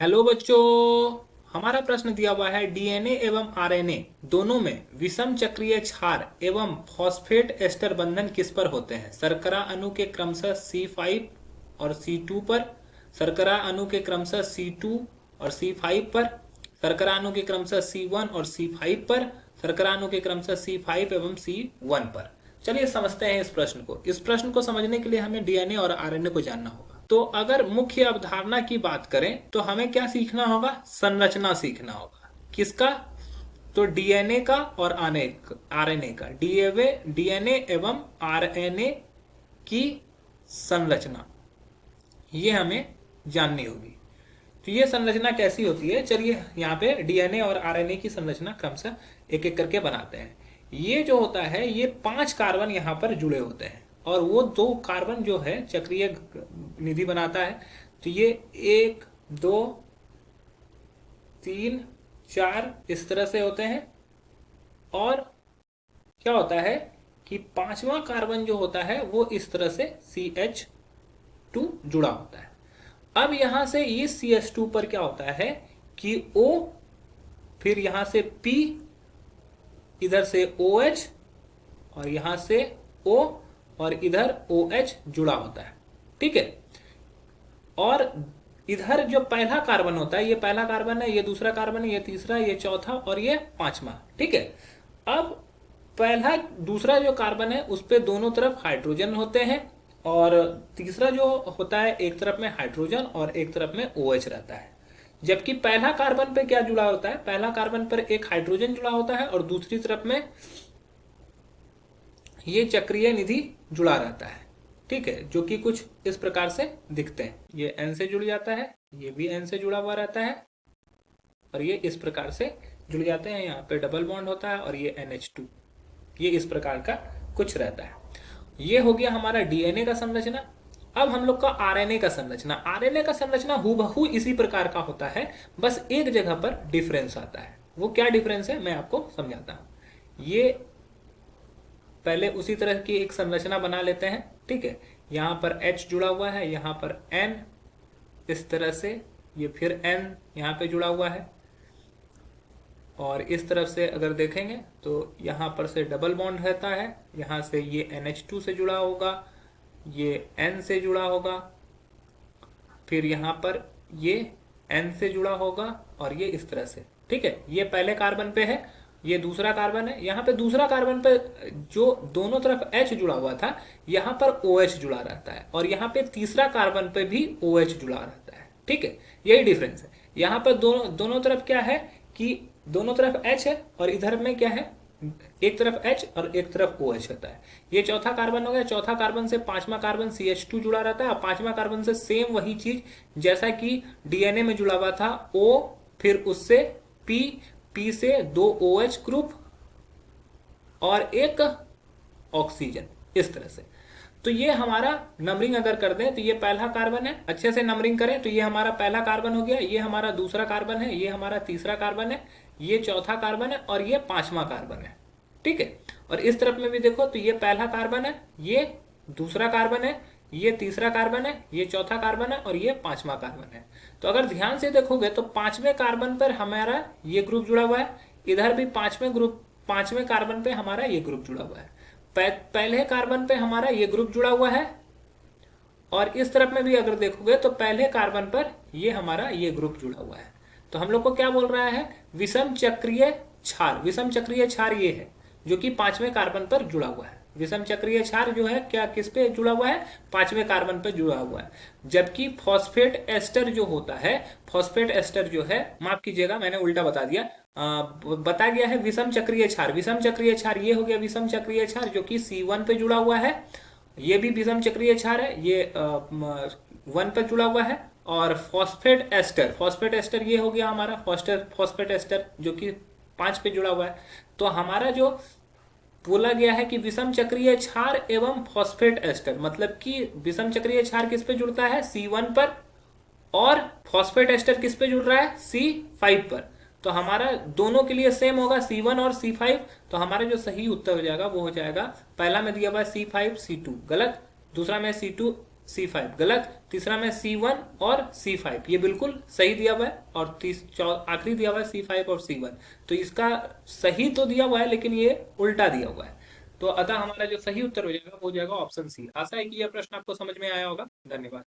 Hello बच्चों। हमारा प्रश्न दिया हुआ है डीएनए एवं आरएनए दोनों में विषम चक्रीय क्षार एवं फॉस्फेट एस्टर बंधन किस पर होते हैं? शर्करा अणु के क्रमशः C5 और C2 पर, शर्करा अणु के क्रमशः C2 और C5 पर, शर्करा अणु के क्रमशः C1 और C5 पर, शर्करा अणु के क्रमशः C5 एवं C1 पर। चलिए समझते हैं इस प्रश्न को। इस प्रश्न को समझने के लिए हमें डीएनए और आरएनए को जानना होगा। तो अगर मुख्य अवधारणा की बात करें तो हमें क्या सीखना होगा? संरचना सीखना होगा। किसका? तो डीएनए का और आरएनए का। डीएनए एवं आरएनए की संरचना ये हमें जाननी होगी। तो ये संरचना कैसी होती है, चलिए यहाँ पे डीएनए और आरएनए की संरचना क्रमशः एक एक करके बनाते हैं। ये जो होता है ये 5 कार्बन यहाँ पर जुड़े होते हैं और वो 2 कार्बन जो है चक्रीय निधि बनाता है। तो ये 1 2 3 4 इस तरह से होते हैं। और क्या होता है कि 5वां कार्बन जो होता है वो इस तरह से CH2 जुड़ा होता है। अब यहां से ये CH2 पर क्या होता है कि O, फिर यहां से P, इधर से OH और यहां से O और इधर OH जुड़ा होता है। ठीक है। और इधर जो पहला कार्बन होता है, ये पहला कार्बन है, ये दूसरा कार्बन है, ये तीसरा, ये चौथा और ये पांचवा। ठीक है। अब पहला दूसरा जो कार्बन है उस पे दोनों तरफ हाइड्रोजन होते हैं और तीसरा जो होता है एक तरफ में हाइड्रोजन और एक तरफ में OH रहता है। जबकि पहला कार्बन पे क्या जुड़ा होता है? पहला कार्बन पर एक हाइड्रोजन जुड़ा होता है और दूसरी तरफ में ये चक्रीय निधि जुड़ा रहता है। ठीक है, जो कि कुछ इस प्रकार से दिखते हैं। ये N से जुड़ जाता है, ये भी N से जुड़ा हुआ रहता है और ये इस प्रकार से जुड़ जाते हैं। यहाँ पे डबल बॉन्ड होता है और ये NH2, ये इस प्रकार का कुछ रहता है। ये हो गया हमारा डीएनए का संरचना। अब हम लोग का आरएनए का संरचना। आरएनए का संरचना हूबहू इसी प्रकार का होता है, बस एक जगह पर डिफरेंस आता है। वो क्या डिफरेंस है मैं आपको समझाता हूँ। ये पहले उसी तरह की एक संरचना बना लेते हैं। ठीक है, यहाँ पर H जुड़ा हुआ है, यहाँ पर N इस तरह से, ये फिर N यहाँ पे जुड़ा हुआ है और इस तरफ से अगर देखेंगे तो यहाँ पर से डबल बॉन्ड रहता है। यहाँ से ये NH2 से जुड़ा होगा, ये N से जुड़ा होगा, फिर यहाँ पर ये N से जुड़ा होगा और ये इस तरह से। ठीक है, ये पहले कार्बन पे है, ये दूसरा कार्बन है। यहाँ पे दूसरा कार्बन पे जो दोनों तरफ H जुड़ा हुआ था, यहाँ पर OH जुड़ा रहता है और यहाँ पे तीसरा कार्बन पे भी OH जुड़ा रहता है। ठीक है, यही डिफरेंस है। यहाँ पर दोनों दोनों तरफ क्या है कि दोनों तरफ H है और इधर में क्या है, एक तरफ H और एक तरफ OH होता है। ये चौथा कार्बन हो गया। चौथा कार्बन से पांचवा कार्बन CH2 जुड़ा रहता है और पांचवा कार्बन से सेम वही चीज जैसा कि डीएनए में जुड़ा हुआ था O, फिर उससे P, P से 2 OH ग्रुप और एक ऑक्सीजन, इस तरह से। तो ये हमारा नंबरिंग अगर कर दें तो ये पहला कार्बन है, अच्छे से नंबरिंग करें तो ये हमारा पहला कार्बन हो गया, ये हमारा दूसरा कार्बन है, ये हमारा तीसरा कार्बन है, ये चौथा कार्बन है और ये पांचवा कार्बन है। ठीक है, और इस तरफ में भी देखो तो ये पहला कार्बन है, ये दूसरा कार्बन है, ये तीसरा कार्बन है, ये चौथा कार्बन है और ये पांचवा कार्बन है। तो अगर ध्यान से देखोगे तो पांचवें कार्बन पर हमारा ये ग्रुप जुड़ा हुआ है, इधर भी पांचवें कार्बन पे हमारा ये ग्रुप जुड़ा हुआ है, पहले कार्बन पे हमारा ये ग्रुप जुड़ा हुआ है और इस तरफ में भी अगर देखोगे तो पहले कार्बन पर ये हमारा ये ग्रुप जुड़ा हुआ है। तो हम लोग को क्या बोल रहा है? विषम चक्रीय क्षार। विषम चक्रीय क्षार ये है जो कि पांचवें कार्बन पर जुड़ा हुआ है। विषम चक्रीय क्षार जो है क्या किस पे जुड़ा हुआ है? पांचवें कार्बन पर जुड़ा हुआ है। जबकि फॉस्फेट एस्टर जो होता है, फॉस्फेट एस्टर जो है, माफ कीजिएगा मैंने उल्टा बता दिया, बता गया है विषम चक्रीय क्षार। विषम चक्रीय क्षार ये हो गया विषम चक्रीय क्षार जो कि C1 पे जुड़ा हुआ है। ये भी विषम चक्रीय क्षार है, ये 1 पे जुड़ा हुआ है। और फॉस्फेट एस्टर ये हो गया हमारा फॉस्फेट एस्टर जो कि 5 पे जुड़ा हुआ है। तो हमारा जो बोला गया है कि विषम चक्रीय क्षार एवं फॉस्फेट एस्टर, मतलब कि विषम चक्रीय क्षार किस पे जुड़ता है? C1 पर, और फॉस्फेट एस्टर किस पे जुड़ रहा है? C5 पर। तो हमारा दोनों के लिए सेम होगा C1 और C5। तो हमारा जो सही उत्तर हो जाएगा वो हो जाएगा, पहला में दिया हुआ है C5 C2 गलत, दूसरा में C2 C5 गलत। तीसरा में C1 और C5 ये बिल्कुल सही दिया हुआ है, और आखिरी दिया हुआ है C5 और C1। तो इसका सही तो दिया हुआ है लेकिन ये उल्टा दिया हुआ है। तो अतः हमारा जो सही उत्तर हो जाएगा वो हो जाएगा ऑप्शन सी। आशा है कि यह प्रश्न आपको समझ में आया होगा। धन्यवाद।